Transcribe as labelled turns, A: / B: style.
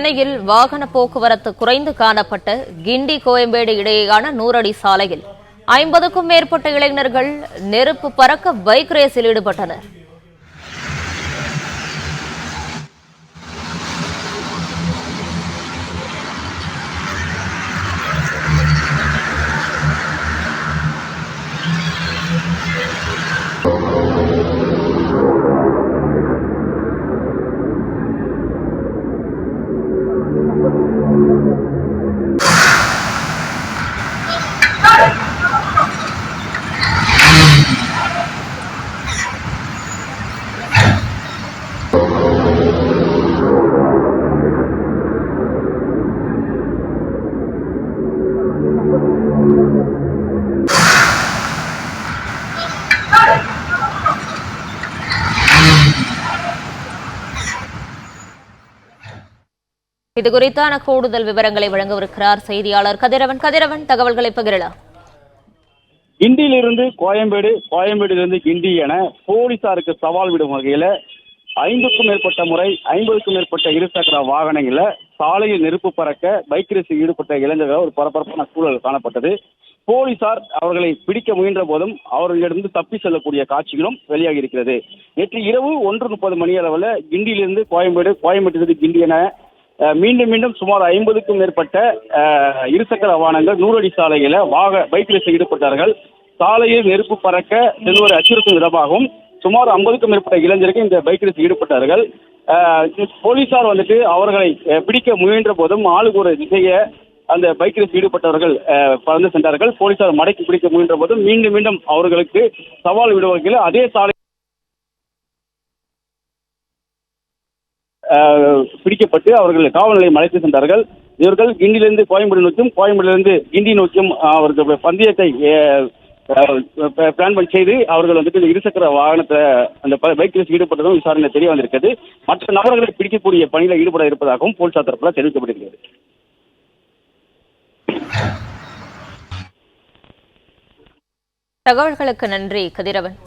A: சென்னையில் வாகன போக்குவரத்து குறைந்து காணப்பட்ட கிண்டி கோயம்பேடு இடையேயான 100 அடி சாலையில் 50க்கும் மேற்பட்ட இளைஞர்கள் நெருப்பு பறக்க பைக் ரேஸில் ஈடுபட்டனர். இதுகுறித்தான கூடுதல் விவரங்களை வழங்கவிருக்கிறார் செய்தியாளர் கதிரவன். தகவல்களை பகிரலாம்.
B: கிண்டியிலிருந்து கோயம்பேடு, கோயம்பேடிலிருந்து கிண்டி என போலீசாருக்கு சவால் விடும் வகையில 50க்கும் மேற்பட்ட முறை 50க்கும் மேற்பட்ட இருசக்கர வாகனங்கள சாலையில் நெருப்பு பறக்க பைக் ரேஸில் ஈடுபட்ட இளைஞர்கள் ஒரு பரபரப்பான சூழல் காணப்பட்டது. போலீசார் அவர்களை பிடிக்க முயன்ற போதும் அவர்களிடமிருந்து தப்பி செல்லக்கூடிய காட்சிகளும் வெளியாகி இருக்கிறது. நேற்று இரவு 1:30 மணி அளவில் கிண்டியிலிருந்து கோயம்பேடு, கோயம்பேட்டிலிருந்து கிண்டி என மீண்டும் சுமார் 50க்கும் மேற்பட்ட இருசக்கர வாகனங்கள் 100 அடி சாலையில பைக் ரேஸில் ஈடுபட்டார்கள். சாலையில் நெருப்பு பறக்க செல்வரை அச்சுறுத்தும் விதமாகவும் சுமார் 50க்கும் மேற்பட்ட இளைஞர்கள் இந்த பைக் ரேஸில் ஈடுபட்டார்கள். போலீசார் அவர்களை பிடிக்க முயன்ற போதும் ஆளுக்கு ஒரு திசையை அந்த பைக் ரேஸில் ஈடுபட்டவர்கள் பறந்து சென்றார்கள். போலீசார் மடக்கி பிடிக்க முயன்ற போதும் மீண்டும் அவர்களுக்கு சவால் விடுவதில் அதே சாலை பிடிக்கப்பட்டு அவர்கள் காவல் நிலையம் அழைத்து சென்றார்கள். இவர்கள் கிண்டியிலிருந்து கோயம்பேடு நோக்கியும், கோயம்பேடிலிருந்து கிண்டி நோக்கியும் அவர்கள் பந்தயத்தை பிளான் செய்து அவர்கள் இருசக்கர வாகனத்தை அந்த பைக் ரேஸ் ஈடுபட்டதும் விசாரணை தெரிய வந்திருக்கிறது. மற்ற நபர்களை பிடிக்கக்கூடிய பணியில் ஈடுபட இருப்பதாகவும் போலீசார் தரப்பில் தெரிவிக்கப்பட்டிருக்கிறது.
A: தகவல்களுக்கு நன்றி கதிரவன்.